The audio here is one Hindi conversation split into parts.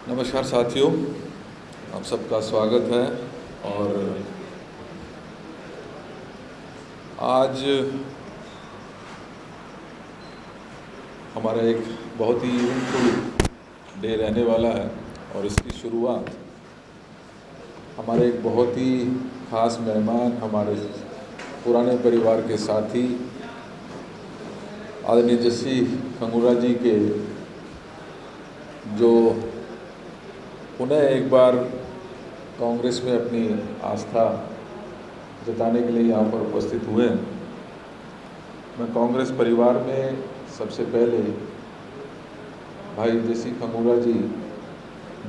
नमस्कार साथियों, आप सबका स्वागत है। और आज हमारा एक बहुत ही इवेंटफुल डे रहने वाला है और इसकी शुरुआत हमारे एक बहुत ही ख़ास मेहमान, हमारे पुराने परिवार के साथी आदरणीय जस्सी खंगूरा जी के, जो उन्हें एक बार कांग्रेस में अपनी आस्था जताने के लिए यहाँ पर उपस्थित हुए। मैं कांग्रेस परिवार में सबसे पहले भाई जस्सी खंगूरा जी,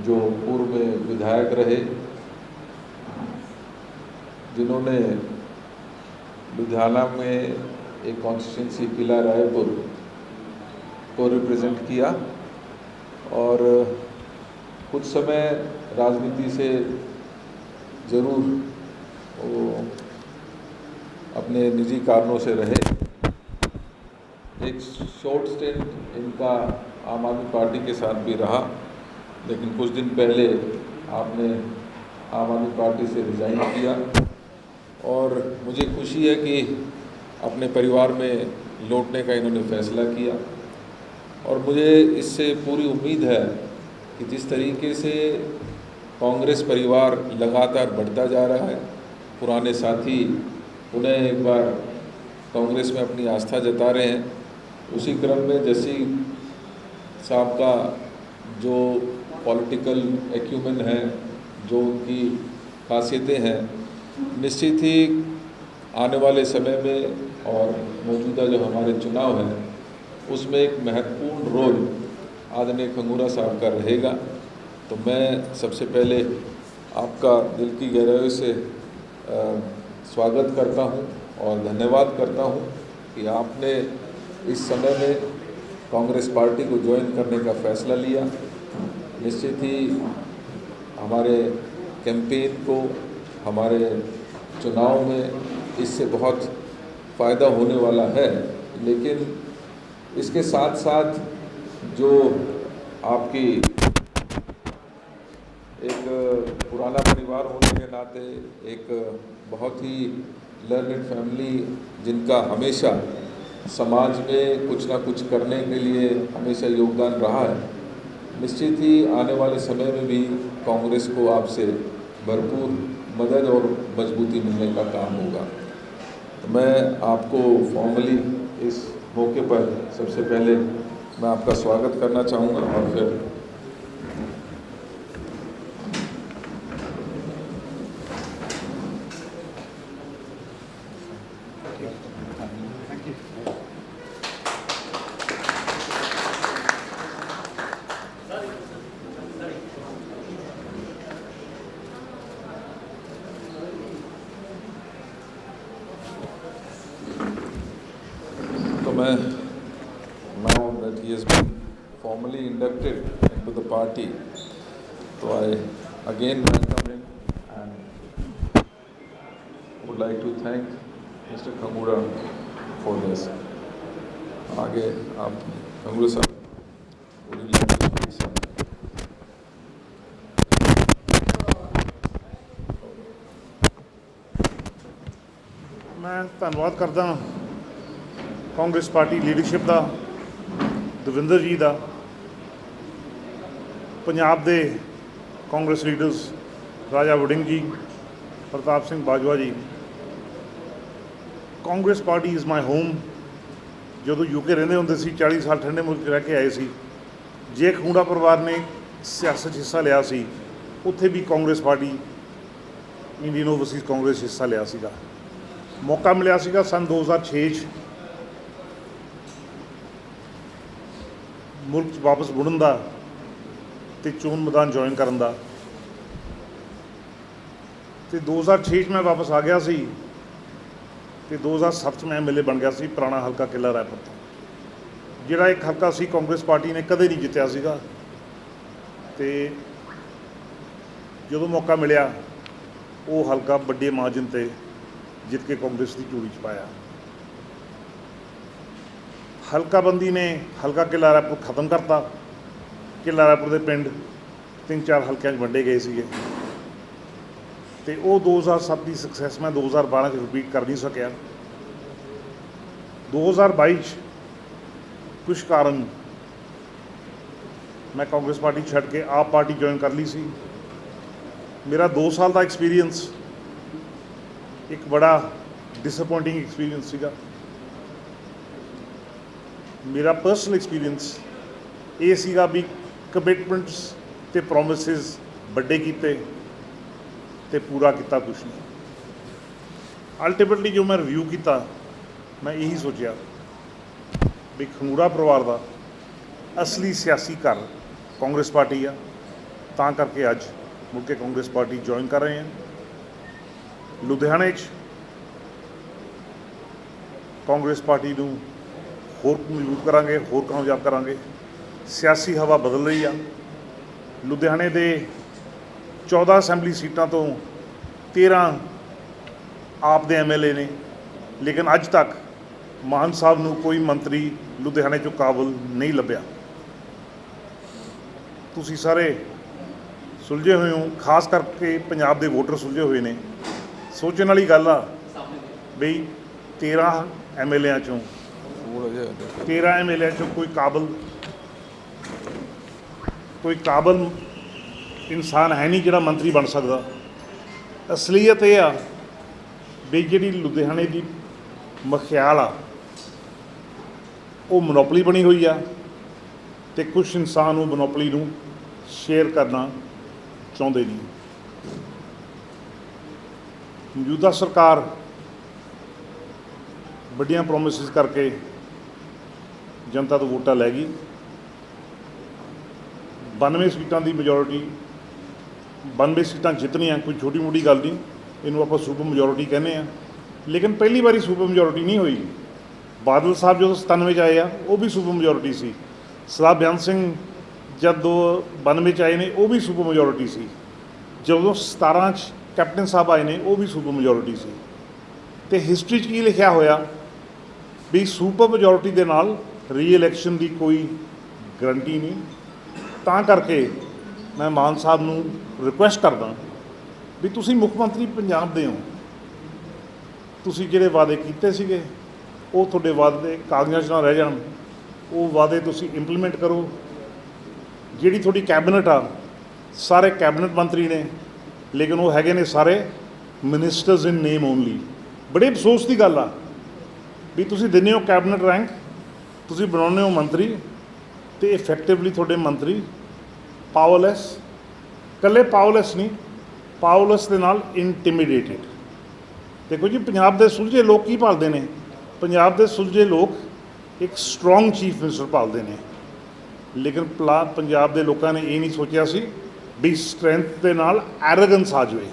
जो पूर्व में विधायक रहे, जिन्होंने लुधियाना में एक कॉन्स्टिट्यूंसी किला रायपुर को रिप्रेजेंट किया और कुछ समय राजनीति से ज़रूर वो अपने निजी कारणों से रहे। एक शॉर्ट स्टेंट इनका आम आदमी पार्टी के साथ भी रहा, लेकिन कुछ दिन पहले आपने आम आदमी पार्टी से रिज़ाइन किया और मुझे खुशी है कि अपने परिवार में लौटने का इन्होंने फैसला किया। और मुझे इससे पूरी उम्मीद है कि जिस तरीके से कांग्रेस परिवार लगातार बढ़ता जा रहा है, पुराने साथी उन्हें एक बार कांग्रेस में अपनी आस्था जता रहे हैं, उसी क्रम में जस्सी साहब का जो पॉलिटिकल एक्यूमेन है, जो उनकी खासियतें हैं, निश्चित ही आने वाले समय में और मौजूदा जो हमारे चुनाव हैं उसमें एक महत्वपूर्ण रोल आदरणीय खंगूरा साहब का रहेगा। तो मैं सबसे पहले आपका दिल की गहराई से स्वागत करता हूं और धन्यवाद करता हूं कि आपने इस समय में कांग्रेस पार्टी को ज्वाइन करने का फैसला लिया। निश्चित ही हमारे कैंपेन को, हमारे चुनाव में इससे बहुत फ़ायदा होने वाला है, लेकिन इसके साथ साथ जो आपकी एक पुराना परिवार होने के नाते एक बहुत ही लर्नड फैमिली, जिनका हमेशा समाज में कुछ ना कुछ करने के लिए हमेशा योगदान रहा है, निश्चित ही आने वाले समय में भी कांग्रेस को आपसे भरपूर मदद और मजबूती मिलने का काम होगा। तो मैं आपको फॉर्मली इस मौके पर सबसे पहले मैं आपका स्वागत करना चाहूँगा और फिर now that he has been formally inducted into the party, so I again welcome him and would like to thank Mr. Khangura for this. आगे आप खंगूरा साहब मैं धन्यवाद करदा कांग्रेस पार्टी लीडरशिप का, दविंदर जी का, पंजाब के Congress leaders Raja Warring ji, Partap Singh Bajwa ji. Congress party is my home. जो यूके रहंदे हुंदे सी, 40 साल ठंडे मुल्क रह के आए सी, जे खंगूरा परिवार ने सियासत हिस्सा लिया सी, उत्थे भी Congress party Indian overseas Congress हिस्सा लिया सीगा। मौका मिलिया सीगा सन 2006 मुल्क वापस मुड़न का ते चोन मैदान ज्वाइन करन दा। ते 2006 मैं वापस आ गया सी ते 2007 मैं MLA बन गया सी पुराना हल्का किला रायपुर तो, जिहड़ा एक हल्का सी कांग्रेस पार्टी ने कदे नहीं जित्तिया सीगा। ते जदों मौका मिलिया वो हल्का बड़े मार्जिन ते जित के कांग्रेस की झोली च पाया। हल्का बंदी ने हल्का किला रायपुर खत्म करता। किला रायपुर के पिंड 3-4 ਹਲਕਿਆਂ 'ਚ ਵੰਡੇ ਗਏ ਸੀਗੇ ਤੇ ਉਹ 2007 ਦੀ ਸਕਸੈਸ ਮੈਂ 2012 'ਚ ਰਿਪੀਟ ਕਰ ਨਹੀਂ ਸਕਿਆ। 2022 'ਚ ਕੁਛ ਕਾਰਨ ਮੈਂ ਕਾਂਗਰਸ ਪਾਰਟੀ ਛੱਡ ਕੇ ਆਪ ਪਾਰਟੀ ਜੁਆਇਨ ਕਰ ਲਈ ਸੀ। ਮੇਰਾ 2 ਸਾਲ ਦਾ ਐਕਸਪੀਰੀਅੰਸ ਇੱਕ ਬੜਾ ਡਿਸਅਪੋਇੰਟਿੰਗ ਐਕਸਪੀਰੀਅੰਸ ਸੀਗਾ। ਮੇਰਾ ਪਰਸਨਲ ਐਕਸਪੀਰੀਅੰਸ ਇਹ ਸੀਗਾ ਵੀ ਕਮਿਟਮੈਂਟਸ ਤੇ ਪ੍ਰੋਮਿਸਿਸ ਵੱਡੇ ਕੀਤੇ ਤੇ ਪੂਰਾ ਕੀਤਾ ਕੁਛ ਨਹੀਂ। ਅਲਟੀਮੇਟਲੀ ਜੋ ਮੈਂ ਰਿਵਿਊ ਕੀਤਾ, ਮੈਂ ਇਹੀ ਸੋਚਿਆ ਵੀ ਖੰਗੂੜਾ ਪਰਿਵਾਰ ਦਾ ਅਸਲੀ ਸਿਆਸੀ ਘਰ ਕਾਂਗਰਸ ਪਾਰਟੀ ਆ, ਤਾਂ ਕਰਕੇ ਅੱਜ ਮੁੜ ਕੇ ਕਾਂਗਰਸ ਪਾਰਟੀ ਜੁਆਇਨ ਕਰ ਰਹੇ ਹਾਂ। ਲੁਧਿਆਣੇ 'ਚ ਕਾਂਗਰਸ ਪਾਰਟੀ ਨੂੰ ਹੋਰ ਮਜ਼ਬੂਤ ਕਰਾਂਗੇ, ਹੋਰ ਕਾਮਯਾਬ ਕਰਾਂਗੇ। ਸਿਆਸੀ ਹਵਾ ਬਦਲ ਰਹੀ ਆ। ਲੁਧਿਆਣੇ ਦੇ 14 ਅਸੈਂਬਲੀ ਸੀਟਾਂ ਤੋਂ 13 ਆਪ ਦੇ MLA ਨੇ, ਲੇਕਿਨ ਅੱਜ ਤੱਕ ਮਾਨ ਸਾਹਿਬ ਨੂੰ ਕੋਈ ਮੰਤਰੀ ਲੁਧਿਆਣੇ 'ਚੋਂ ਕਾਬਲ ਨਹੀਂ ਲੱਭਿਆ। ਤੁਸੀਂ ਸਾਰੇ ਸੁਲਝੇ ਹੋਏ ਹੋ, ਖਾਸ ਕਰਕੇ ਪੰਜਾਬ ਦੇ ਵੋਟਰ ਸੁਲਝੇ ਹੋਏ ਨੇ। ਸੋਚਣ ਵਾਲੀ ਗੱਲ ਆ ਬਈ 13 MLA 'ਚੋਂ 13 'ਚੋਂ ਕੋਈ ਕਾਬਲ ਇਨਸਾਨ ਹੈ ਨਹੀਂ ਜਿਹੜਾ ਮੰਤਰੀ ਬਣ ਸਕਦਾ। ਅਸਲੀਅਤ ਇਹ ਆ ਵੀ ਜਿਹੜੀ ਲੁਧਿਆਣੇ ਦੀ ਮਖਿਆਲ ਆ ਉਹ ਮੋਨੋਪਲੀ ਬਣੀ ਹੋਈ ਆ ਤੇ ਕੁਛ ਇਨਸਾਨ ਉਹ ਮੋਨੋਪਲੀ ਨੂੰ ਸ਼ੇਅਰ ਕਰਨਾ ਚਾਹੁੰਦੇ ਨਹੀਂ। ਮੌਜੂਦਾ ਸਰਕਾਰ ਵੱਡੀਆਂ ਪ੍ਰੋਮਿਸਿਸ ਕਰਕੇ ਜਨਤਾ ਤੋਂ ਵੋਟਾਂ ਲੈ ਗਈ। 92 ਸੀਟਾਂ ਦੀ ਮੈਜੋਰਿਟੀ, 92 ਸੀਟਾਂ ਜਿੱਤਣੀਆਂ ਕੋਈ ਛੋਟੀ ਮੋਟੀ ਗੱਲ ਨਹੀਂ, ਇਹਨੂੰ ਆਪਾਂ ਸੁਪਰ ਮੈਜੋਰਿਟੀ ਕਹਿੰਦੇ ਆ। ਲੇਕਿਨ ਪਹਿਲੀ ਵਾਰੀ ਸੁਪਰ ਮੈਜੋਰਿਟੀ ਨਹੀਂ ਹੋਈ। ਬਾਦਲ ਸਾਹਿਬ ਜਦੋਂ 97 'ਚ ਆਏ ਆ ਉਹ ਵੀ ਸੁਪਰ ਮੈਜੋਰਿਟੀ ਸੀ। ਸਰਦਾਰ ਬੇਅੰਤ ਸਿੰਘ ਜਦ 92 'ਚ ਆਏ ਨੇ ਉਹ ਵੀ ਸੁਪਰ ਮੈਜੋਰਿਟੀ ਸੀ। ਜਦੋਂ 17 'ਚ ਕੈਪਟਨ ਸਾਹਿਬ ਆਏ ਨੇ ਉਹ ਵੀ ਸੁਪਰ ਮੈਜੋਰਿਟੀ ਸੀ। ਅਤੇ ਹਿਸਟਰੀ 'ਚ ਕੀ ਲਿਖਿਆ ਹੋਇਆ ਵੀ ਸੁਪਰ ਮੈਜੋਰਿਟੀ ਦੇ ਨਾਲ ਰੀ-ਇਲੈਕਸ਼ਨ ਦੀ ਕੋਈ ਗਰੰਟੀ ਨਹੀਂ। ਤਾਂ ਕਰਕੇ ਮੈਂ ਮਾਨ ਸਾਹਿਬ ਨੂੰ ਰਿਕੁਐਸਟ ਕਰਦਾ ਵੀ ਤੁਸੀਂ ਮੁੱਖ ਮੰਤਰੀ ਪੰਜਾਬ ਦੇ ਹੋ, ਤੁਸੀਂ ਜਿਹੜੇ ਵਾਅਦੇ ਕੀਤੇ ਸੀਗੇ ਉਹ ਤੁਹਾਡੇ ਵਾਅਦੇ ਕਾਗਜ਼ਾਂ 'ਚ ਨਾ ਰਹਿ ਜਾਣ, ਉਹ ਵਾਅਦੇ ਤੁਸੀਂ ਇੰਪਲੀਮੈਂਟ ਕਰੋ। ਜਿਹੜੀ ਤੁਹਾਡੀ ਕੈਬਨਿਟ ਆ, ਸਾਰੇ ਕੈਬਨਿਟ ਮੰਤਰੀ ਨੇ, ਲੇਕਿਨ ਉਹ ਹੈਗੇ ਨੇ ਸਾਰੇ ਮਿਨਿਸਟਰਸ ਇਨ ਨੇਮ ਓਨਲੀ। ਬੜੇ ਅਫਸੋਸ ਦੀ ਗੱਲ ਆ ਵੀ ਤੁਸੀਂ ਦਿੰਦੇ ਹੋ ਕੈਬਨਿਟ ਰੈਂਕ, ਤੁਸੀਂ ਬਣਾਉਂਦੇ ਹੋ ਮੰਤਰੀ, ਅਤੇ ਇਫੈਕਟਿਵਲੀ ਤੁਹਾਡੇ ਮੰਤਰੀ ਪਾਵਰਲੈਸ, ਇਕੱਲੇ ਪਾਵਰਲੈਸ ਨਹੀਂ, ਪਾਵਰਲੈਸ ਦੇ ਨਾਲ ਇੰਟੀਮੀਡੇਟਿਡ। ਦੇਖੋ ਜੀ, ਪੰਜਾਬ ਦੇ ਸੁਲਝੇ ਲੋਕ ਕੀ ਭਾਲਦੇ ਨੇ? ਪੰਜਾਬ ਦੇ ਸੁਲਝੇ ਲੋਕ ਇੱਕ ਸਟਰੋਂਗ ਚੀਫ ਮਿਨਿਸਟਰ ਭਾਲਦੇ ਨੇ। ਲੇਕਿਨ ਪੰਜਾਬ ਦੇ ਲੋਕਾਂ ਨੇ ਇਹ ਨਹੀਂ ਸੋਚਿਆ ਸੀ ਵੀ ਸਟਰੈਂਥ ਦੇ ਨਾਲ ਐਰੋਗੈਂਸ ਆ ਜਾਵੇ,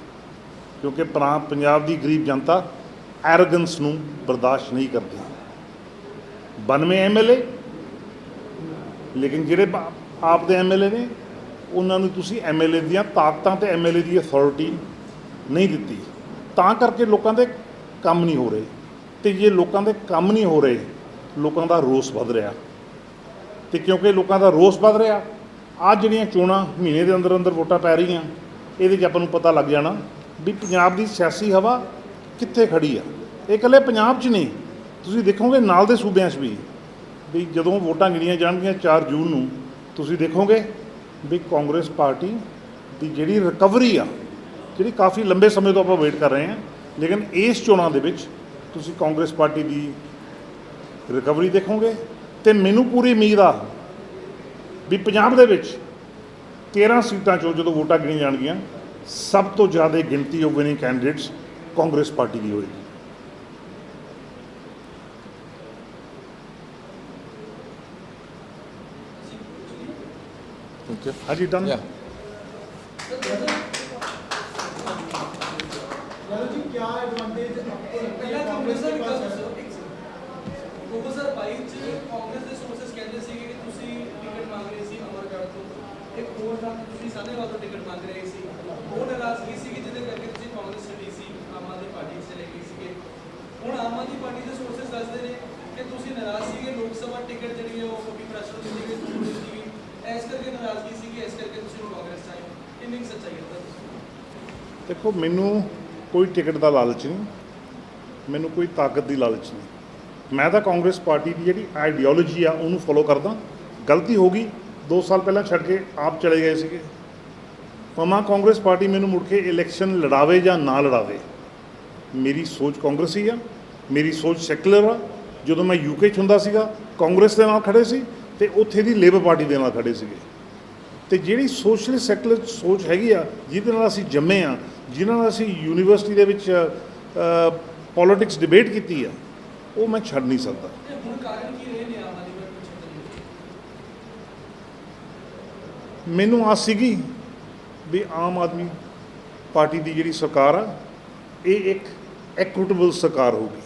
ਕਿਉਂਕਿ ਪੰਜਾਬ ਦੀ ਗਰੀਬ ਜਨਤਾ ਐਰੋਗੈਂਸ ਨੂੰ ਬਰਦਾਸ਼ਤ ਨਹੀਂ ਕਰਦੀ। 92 MLA, ਲੇਕਿਨ ਜਿਹੜੇ ਆਪ ਦੇ MLA ਨੇ ਉਹਨਾਂ ਨੂੰ ਤੁਸੀਂ MLA ਦੀਆਂ ਤਾਕਤਾਂ ਅਤੇ MLA ਦੀ ਅਥਾਰਟੀ ਨਹੀਂ ਦਿੱਤੀ। ਤਾਂ ਕਰਕੇ ਲੋਕਾਂ ਦੇ ਕੰਮ ਨਹੀਂ ਹੋ ਰਹੇ, ਅਤੇ ਜੇ ਲੋਕਾਂ ਦੇ ਕੰਮ ਨਹੀਂ ਹੋ ਰਹੇ, ਲੋਕਾਂ ਦਾ ਰੋਸ ਵੱਧ ਰਿਹਾ। ਅਤੇ ਕਿਉਂਕਿ ਲੋਕਾਂ ਦਾ ਰੋਸ ਵੱਧ ਰਿਹਾ, ਆਹ ਜਿਹੜੀਆਂ ਚੋਣਾਂ ਮਹੀਨੇ ਦੇ ਅੰਦਰ ਅੰਦਰ ਵੋਟਾਂ ਪੈ ਰਹੀਆਂ, ਇਹਦੇ 'ਚ ਆਪਾਂ ਨੂੰ ਪਤਾ ਲੱਗ ਜਾਣਾ ਵੀ ਪੰਜਾਬ ਦੀ ਸਿਆਸੀ ਹਵਾ ਕਿੱਥੇ ਖੜੀ ਆ। ਇਹ ਇਕੱਲੇ ਪੰਜਾਬ 'ਚ ਨਹੀਂ, ਤੁਸੀਂ ਦੇਖੋਗੇ ਨਾਲ ਦੇ ਸੂਬਿਆਂ 'ਚ ਵੀ ਜਦੋਂ ਵੋਟਾਂ ਗਿਣੀਆਂ ਜਾਣਗੀਆਂ 4 ਜੂਨ ਨੂੰ, ਤੁਸੀਂ ਦੇਖੋਗੇ ਵੀ ਕਾਂਗਰਸ ਪਾਰਟੀ ਦੀ ਜਿਹੜੀ ਰਿਕਵਰੀ ਆ, ਜਿਹੜੀ ਕਾਫੀ ਲੰਬੇ ਸਮੇਂ ਤੋਂ ਆਪਾਂ ਵੇਟ ਕਰ ਰਹੇ ਹਾਂ, ਲੇਕਿਨ ਇਸ ਚੋਣਾਂ ਦੇ ਵਿੱਚ ਤੁਸੀਂ ਕਾਂਗਰਸ ਪਾਰਟੀ ਦੀ ਰਿਕਵਰੀ ਦੇਖੋਗੇ। ਅਤੇ ਮੈਨੂੰ ਪੂਰੀ ਉਮੀਦ ਆ ਵੀ ਪੰਜਾਬ ਦੇ ਵਿੱਚ 13 ਸੀਟਾਂ 'ਚੋਂ ਜਦੋਂ ਵੋਟਾਂ ਗਿਣੀਆਂ ਜਾਣਗੀਆਂ, ਸਭ ਤੋਂ ਜ਼ਿਆਦਾ ਗਿਣਤੀ of winning candidates Congress party ਦੀ ਹੋਏਗੀ। ਹਾਂਜੀ, ਡਨ। क्या एडवांटेज पहला कांग्रेस के पास है? 2022 ਚ ਕਾਂਗਰਸ ਦੇ ਸੋਰਸਸ ਕਹਿੰਦੇ ਸੀਗੇ ਕਿ ਤੁਸੀਂ ਟਿਕਟ ਮੰਗ ਰਹੇ ਸੀ ਅਮਰਗੜ੍ਹ ਤੋਂ, ਇੱਕ ਹੋਰ ਨਾਲ ਤੁਸੀਂ ਸਾਨੇਵਾਲ ਤੋਂ ਟਿਕਟ ਮੰਗ ਰਹੇ ਸੀ। ਉਹ ਨਾਰਾਜ਼ਗੀ ਸੀਗੀ ਜਿਹਦੇ ਕਰਕੇ ਤੁਸੀਂ ਕਾਂਗਰਸ ਛੱਡੀ ਸੀ, ਆਮ ਆਦਮੀ ਪਾਰਟੀ 'ਚ ਚਲੇ ਗਏ ਸੀਗੇ। ਹੁਣ ਆਮ ਆਦਮੀ ਪਾਰਟੀ ਦੇ ਸੋਰਸਸ ਦੱਸਦੇ ਨੇ ਕਿ ਤੁਸੀਂ ਨਾਰਾਜ਼ ਸੀਗੇ, ਲੋਕ ਸਭਾ ਟਿਕਟ ਜਿਹੜੀ ਉਹ ਕਭੀ ਪ੍ਰੈਸ਼ਰ ਦਿੱਤੀ ਗਈ, ਇਸ ਕਰਕੇ ਨਾਰਾਜ਼ਗੀ ਸੀਗੀ, ਇਸ ਕਰਕੇ ਤੁਸੀਂ ਕਾਂਗਰਸ 'ਚ ਆਏ। ਕਿੰਨੀ ਕੁ ਸੱਚਾਈ ਹੈ ਸਰ? ਦੇਖੋ, ਮੈਨੂੰ ਕੋਈ ਟਿਕਟ ਦਾ ਲਾਲਚ ਨਹੀਂ, ਮੈਨੂੰ ਕੋਈ ਤਾਕਤ ਦੀ ਲਾਲਚ ਨਹੀਂ। ਮੈਂ ਤਾਂ ਕਾਂਗਰਸ ਪਾਰਟੀ ਦੀ ਜਿਹੜੀ ਆਈਡੀਓਲੋਜੀ ਆ ਉਹਨੂੰ ਫੋਲੋ ਕਰਦਾ। ਗਲਤੀ ਹੋ ਗਈ, 2 ਸਾਲ ਪਹਿਲਾਂ ਛੱਡ ਕੇ ਆਪ ਚਲੇ ਗਏ ਸੀਗੇ। ਭਾਵੇਂ ਕਾਂਗਰਸ ਪਾਰਟੀ ਮੈਨੂੰ ਮੁੜ ਕੇ ਇਲੈਕਸ਼ਨ ਲੜਾਵੇ ਜਾਂ ਨਾ ਲੜਾਵੇ, ਮੇਰੀ ਸੋਚ ਕਾਂਗਰਸੀ ਆ, ਮੇਰੀ ਸੋਚ ਸੈਕੂਲਰ ਆ। ਜਦੋਂ ਮੈਂ ਯੂਕੇ 'ਚ ਹੁੰਦਾ ਸੀਗਾ, ਕਾਂਗਰਸ ਦੇ ਨਾਲ ਖੜੇ ਸੀ ਅਤੇ ਉੱਥੇ ਦੀ ਲੇਬਰ ਪਾਰਟੀ ਦੇ ਨਾਲ ਖੜੇ ਸੀਗੇ। ਅਤੇ ਜਿਹੜੀ ਸੋਸ਼ਲਿਸਟ ਸੈਕੂਲਰ ਸੋਚ ਹੈਗੀ ਆ, ਜਿਹਦੇ ਨਾਲ ਅਸੀਂ ਜੰਮੇ ਆ, ਜਿਨ੍ਹਾਂ ਨਾਲ ਅਸੀਂ ਯੂਨੀਵਰਸਿਟੀ ਦੇ ਵਿੱਚ ਪੋਲੀਟਿਕਸ ਡਿਬੇਟ ਕੀਤੀ ਆ, ਉਹ ਮੈਂ ਛੱਡ ਨਹੀਂ ਸਕਦਾ। ਤੇ ਹੁਣ ਕਾਰਨ ਕੀ ਰਹੇ ਨੇ ਆਮ ਆਦਮੀ ਪਾਰਟੀ ਨੂੰ ਛੱਡਣ ਦੇ? ਮੈਨੂੰ ਆਸ ਸੀਗੀ ਵੀ ਆਮ ਆਦਮੀ ਪਾਰਟੀ ਦੀ ਜਿਹੜੀ ਸਰਕਾਰ ਆ, ਇਹ ਇੱਕ ਐਕੁਇਟੇਬਲ ਸਰਕਾਰ ਹੋਊਗੀ।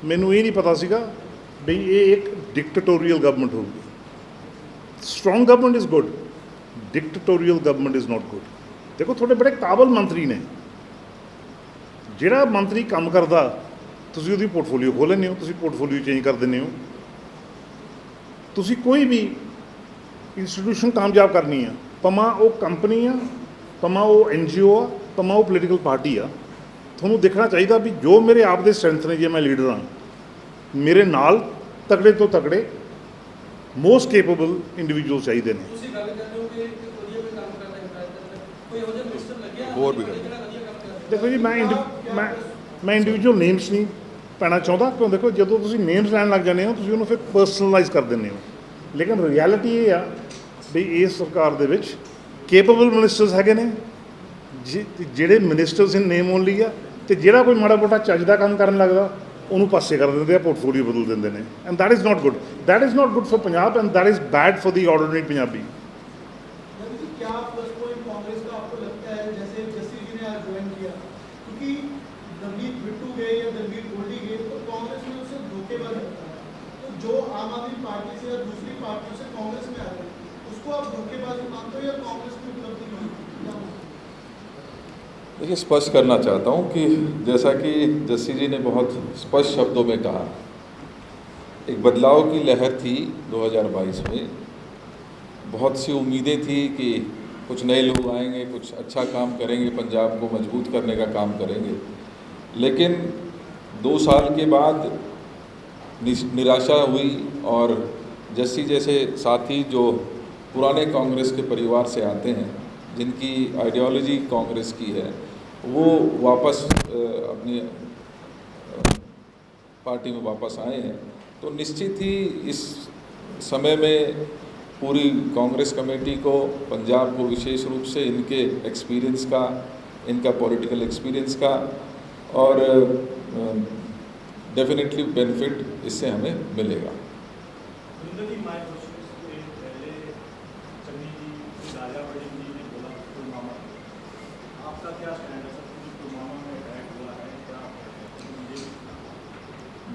ਮੈਨੂੰ ਇਹ ਨਹੀਂ ਪਤਾ ਸੀਗਾ ਵੀ ਇਹ ਇੱਕ ਡਿਕਟੇਟੋਰੀਅਲ ਗਵਰਨਮੈਂਟ ਹੋਊਗੀ। Strong government is good, dictatorial government is not good. ਦੇਖੋ, ਤੁਹਾਡੇ ਬੜੇ ਕਾਬਲ ਮੰਤਰੀ ਨੇ। ਜਿਹੜਾ ਮੰਤਰੀ ਕੰਮ ਕਰਦਾ, ਤੁਸੀਂ ਉਹਦੀ ਪੋਰਟਫੋਲੀਓ ਖੋਲ੍ਹ ਲੈਂਦੇ ਹੋ, ਤੁਸੀਂ ਪੋਰਟਫੋਲੀਓ ਚੇਂਜ ਕਰ ਦਿੰਦੇ ਹੋ। ਤੁਸੀਂ ਕੋਈ ਵੀ ਇੰਸਟੀਟਿਊਸ਼ਨ ਕਾਮਯਾਬ ਕਰਨੀ ਆ, ਭਾਵੇਂ ਉਹ ਕੰਪਨੀ ਆ, ਭਾਵੇਂ ਉਹ NGO ਆ, ਭਾਵੇਂ ਉਹ ਪੋਲੀਟੀਕਲ ਪਾਰਟੀ ਆ, ਤੁਹਾਨੂੰ ਦੇਖਣਾ ਚਾਹੀਦਾ ਵੀ ਜੋ ਮੇਰੇ ਆਪ ਦੇ ਸਟਰੈਂਥ ਨੇ, ਜੇ ਮੈਂ ਲੀਡਰ ਹਾਂ, ਮੇਰੇ ਨਾਲ ਤਗੜੇ ਤੋਂ ਤਗੜੇ ਮੋਸਟ ਕੇਪੇਬਲ ਇੰਡੀਵਿਜੂਅਲ ਚਾਹੀਦੇ ਨੇ। ਤੁਸੀਂ ਗੱਲ ਕਰ ਰਹੇ ਹੋ ਕਿ ਵਧੀਆ ਕੋਈ ਕੰਮ ਕਰਦਾ ਹੈ, ਕੋਈ ਇਹੋ ਜਿਹਾ ਮਿਨਿਸਟਰ ਲੱਗਿਆ ਹੋਰ ਵੀ ਜਿਹੜਾ ਵਧੀਆ ਕੰਮ ਕਰਦਾ? ਦੇਖੋ ਜੀ, ਮੈਂ ਇੰਡੀਵਿਜੂਅਲ ਨੇਮਸ ਨਹੀਂ ਪੈਣਾ ਚਾਹੁੰਦਾ, ਕਿਉਂ ਦੇਖੋ, ਜਦੋਂ ਤੁਸੀਂ ਨੇਮਸ ਲੈਣ ਲੱਗ ਜਾਂਦੇ ਹੋ, ਤੁਸੀਂ ਉਹਨੂੰ ਫਿਰ ਪਰਸਨਲਾਈਜ਼ ਕਰ ਦਿੰਦੇ ਹੋ। ਲੇਕਿਨ ਰਿਐਲਿਟੀ ਇਹ ਆ ਵੀ ਇਸ ਸਰਕਾਰ ਦੇ ਵਿੱਚ ਕੇਪੇਬਲ ਮਿਨਿਸਟਰਸ ਹੈਗੇ ਨੇ, ਜਿਹੜੇ ਮਿਨਿਸਟਰਸ ਇਨ ਨੇਮ ਓਨਲੀ ਆ, ਅਤੇ ਜਿਹੜਾ ਕੋਈ ਮਾੜਾ ਮੋਟਾ ਚੱਜ ਦਾ ਕੰਮ ਕਰਨ ਲੱਗਦਾ ਉਹਨੂੰ ਪਾਸੇ ਕਰ ਦਿੰਦੇ ਆ, ਪੋਰਟਫੋਲੀਓ ਬਦਲ ਦਿੰਦੇ ਨੇ। And that is not good, that is not good for Punjab and that is bad for the ordinary Punjabi. क्या प्लस पॉइंट कांग्रेस का आपको लगता है, जैसे जस्सी जी ने आज ज्वाइन किया, क्योंकि दलजीत बिट्टू गए या दलजीत गोल्डी गए तो कांग्रेस में उसे धोखेबाज लगता है, तो जो आम आदमी पार्टी से या दूसरी पार्टियों से कांग्रेस में आ गए, उसको आप धोखेबाजी मानते हो या कांग्रेस की उपलब्धि मानते हो? देखिए, स्पष्ट करना चाहता हूँ कि जैसा कि जस्सी जी ने बहुत स्पष्ट शब्दों में कहा, एक बदलाव की लहर थी 2022 में। बहुत सी उम्मीदें थी कि कुछ नए लोग आएंगे, कुछ अच्छा काम करेंगे, पंजाब को मजबूत करने का काम करेंगे। लेकिन 2 साल के बाद निराशा हुई और जस्सी जैसे साथी जो पुराने कांग्रेस के परिवार से आते हैं, जिनकी आइडियोलॉजी कांग्रेस की है, वो वापस अपनी पार्टी में वापस आए हैं। तो निश्चित ही इस समय में पूरी कांग्रेस कमेटी को, पंजाब को विशेष रूप से इनके एक्सपीरियंस का, इनका पॉलिटिकल एक्सपीरियंस का और डेफिनेटली बेनिफिट इससे हमें मिलेगा।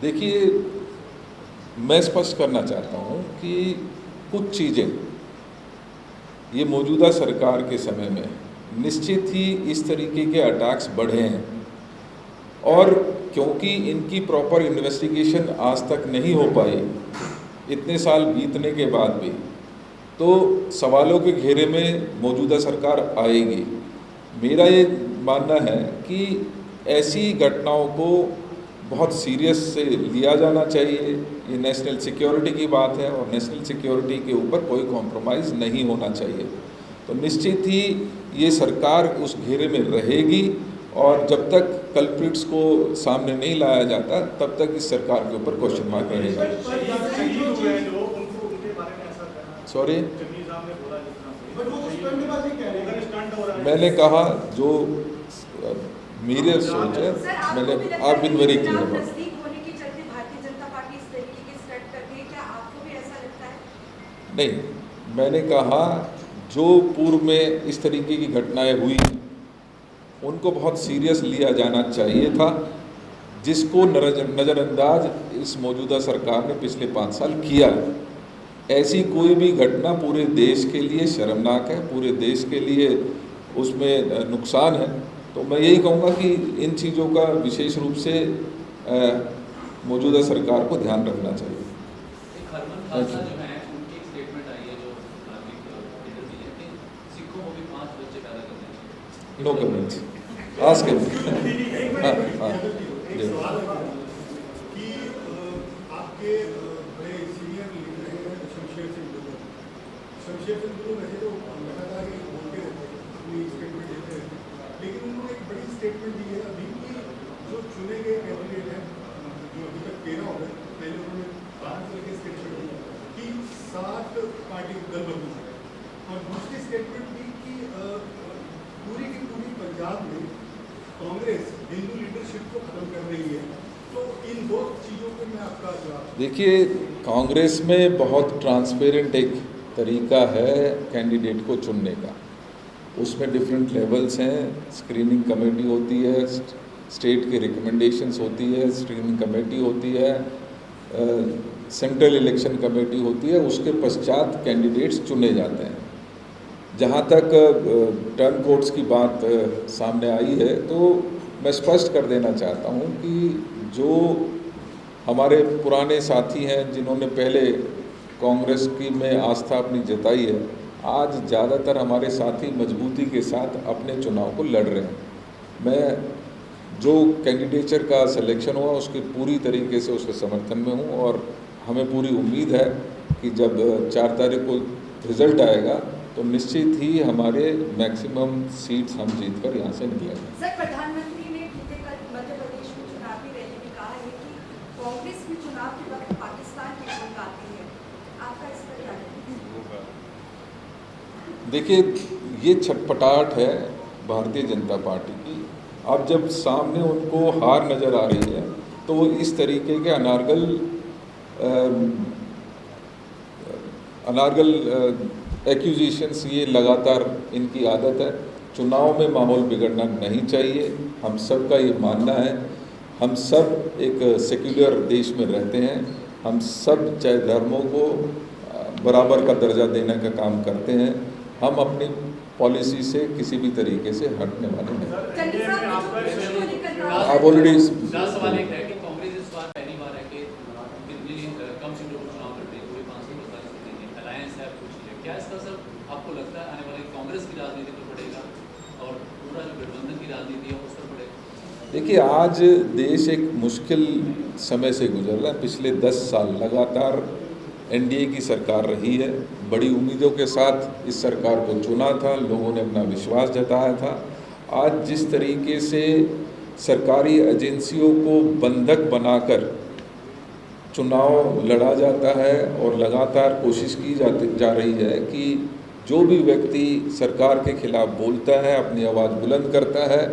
देखिए, मैं स्पष्ट करना चाहता हूँ कि कुछ चीज़ें ये मौजूदा सरकार के समय में निश्चित ही इस तरीके के अटैक्स बढ़े हैं, और क्योंकि इनकी प्रॉपर इन्वेस्टिगेशन आज तक नहीं हो पाई, इतने साल बीतने के बाद भी, तो सवालों के घेरे में मौजूदा सरकार आएगी। मेरा ये मानना है कि ऐसी घटनाओं को बहुत सीरियस से लिया जाना चाहिए। ये नेशनल सिक्योरिटी की बात है और नेशनल सिक्योरिटी के ऊपर कोई कॉम्प्रोमाइज़ नहीं होना चाहिए। तो निश्चित ही ये सरकार उस घेरे में रहेगी, और जब तक कल्प्रिट्स को सामने नहीं लाया जाता तब तक इस सरकार के ऊपर क्वेश्चन मार्क रहेगा। सॉरी, मैंने कहा जो मेरे सोच है, मैंने आप बिन वेरी क्लियर। नहीं, मैंने कहा जो पूर्व में इस तरीके की घटनाएं हुई उनको बहुत सीरियस लिया जाना चाहिए था, जिसको नज़रअंदाज इस मौजूदा सरकार ने पिछले 5 साल किया है। ऐसी कोई भी घटना पूरे देश के लिए शर्मनाक है, पूरे देश के लिए उसमें नुकसान है। तो मैं यही कहूँगा कि इन चीज़ों का विशेष रूप से मौजूदा सरकार को ध्यान रखना चाहिए। जो है उनकी एक स्टेटमेंट आई है जो सिखों को भी 5 बच्चे से पैदा करते हैं। No comments, ask him. हाँ हाँ जी। कि आपके बड़े सीनियर लीडर हैं शमशेर सिंह गुर्जर। शमशेर सिंह गुर्जर वैसे तो लगातार ये बोलते रहते हैं, अपनी स्टेटमेंट देते रहते हैं, लेकिन उन्होंने एक बड़ी स्टेटमेंट दी है अभी कि जो चुने गए कैंडिडेट हैं, जो अभी तक 13 हो गए, पहले उन्होंने 12 करके स्टेटमेंट दी कि 7 पार्टी दल बदलू है, और दूसरी स्टेटमेंट दी कि पूरी की पूरी पंजाब में कांग्रेस हिंदू लीडरशिप को खत्म कर रही है। तो इन दो चीज़ों पे मैं आपका जवाब। देखिए, कांग्रेस में बहुत ट्रांसपेरेंट एक तरीका है कैंडिडेट को चुनने का। उसमें डिफरेंट लेवल्स हैं, स्क्रीनिंग कमेटी होती है, स्टेट की रिकमेंडेशंस होती है, स्क्रीनिंग कमेटी होती है, सेंट्रल इलेक्शन कमेटी होती है, उसके पश्चात कैंडिडेट्स चुने जाते हैं। जहाँ तक टर्न कोड्स की बात सामने आई है, तो मैं स्पष्ट कर देना चाहता हूँ कि जो हमारे पुराने साथी हैं जिन्होंने पहले कांग्रेस की में आस्था अपनी जताई है, आज ज़्यादातर हमारे साथी मजबूती के साथ अपने चुनाव को लड़ रहे हैं। मैं जो कैंडिडेचर का सिलेक्शन हुआ उसकी पूरी तरीके से उसके समर्थन में हूँ, और हमें पूरी उम्मीद है कि जब 4 तारीख को रिजल्ट आएगा तो निश्चित ही हमारे मैक्सिमम सीट्स हम जीत कर यहाँ से निकलेंगे। सर, प्रधानमंत्री ने बीते कल मध्य प्रदेश में चुनावी रैली में कहा है कि कांग्रेस में चुनाव के वक्त पाकिस्तान की भूमिका आती है, आपका इस पर क्या कहना है? देखिए, ये छटपटाहट है भारतीय जनता पार्टी की। अब जब सामने उनको हार नज़र आ रही है तो वो इस तरीके के अनारगल एक्यूजिशंस, ये लगातार इनकी आदत है। चुनाव में माहौल बिगड़ना नहीं चाहिए, हम सब का ये मानना है। हम सब एक सेक्युलर देश में रहते हैं, हम सब चाहे धर्मों को बराबर का दर्जा देने का काम करते हैं। हम अपनी पॉलिसी से किसी भी तरीके से हटने वाले नहीं। आप ऑलरेडी सवाल एक है कि कांग्रेस इस बार पहली बार है कि कितनी कम सीटों पर चुनाव लड़ रही है, पूरे 545 सीटें हैं, अलायंस है, कुछ है। क्या इसका असर आपको लगता है आने वाले कांग्रेस की राजनीति पर पड़ेगा और पूरा जो गठबंधन की राजनीति है उस पर पड़ेगा? देखिए, आज देश एक मुश्किल समय से गुजर रहा है। पिछले 10 साल लगातार एनडीए की सरकार रही है। बड़ी उम्मीदों के साथ इस सरकार को चुना था, लोगों ने अपना विश्वास जताया था। आज जिस तरीके से सरकारी एजेंसियों को बंधक बनाकर चुनाव लड़ा जाता है और लगातार कोशिश की जा रही है कि जो भी व्यक्ति सरकार के खिलाफ बोलता है, अपनी आवाज़ बुलंद करता है,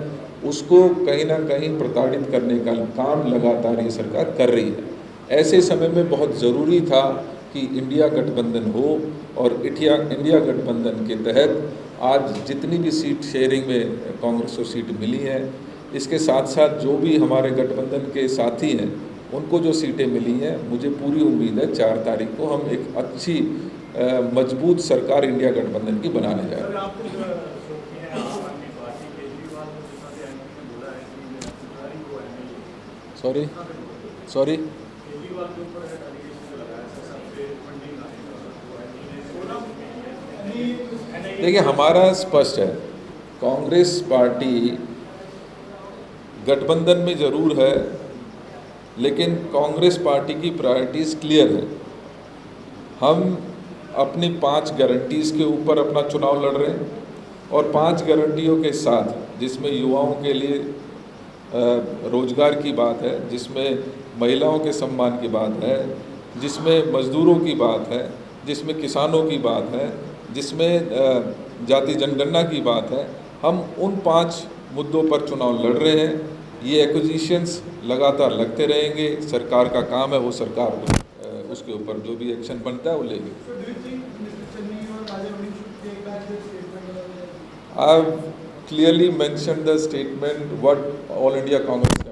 उसको कहीं ना कहीं प्रताड़ित करने का काम लगातार ये सरकार कर रही है। ऐसे समय में बहुत ज़रूरी था कि इंडिया गठबंधन हो, और इंडिया गठबंधन के तहत आज जितनी भी सीट शेयरिंग में कांग्रेस को सीट मिली है, इसके साथ साथ जो भी हमारे गठबंधन के साथी हैं उनको जो सीटें मिली हैं, मुझे पूरी उम्मीद है 4 तारीख को हम एक अच्छी मजबूत सरकार इंडिया गठबंधन की बनाने जा रहे हैं। सॉरी देखिए, हमारा स्पष्ट है, कांग्रेस पार्टी गठबंधन में ज़रूर है, लेकिन कांग्रेस पार्टी की प्रायोरिटीज़ क्लियर है। हम अपनी 5 गारंटीज़ के ऊपर अपना चुनाव लड़ रहे हैं, और 5 गारंटियों के साथ, जिसमें युवाओं के लिए रोजगार की बात है, जिसमें महिलाओं के सम्मान की बात है, जिसमें मज़दूरों की बात है, जिसमें किसानों की बात है, जिसमें जाति जनगणना की बात है, हम उन 5 मुद्दों पर चुनाव लड़ रहे हैं। ये एक्विजिशंस लगातार लगते रहेंगे। सरकार का काम है, वो सरकार उसके ऊपर जो भी एक्शन बनता है वो लेगी। I have clearly mentioned the statement what All India Congress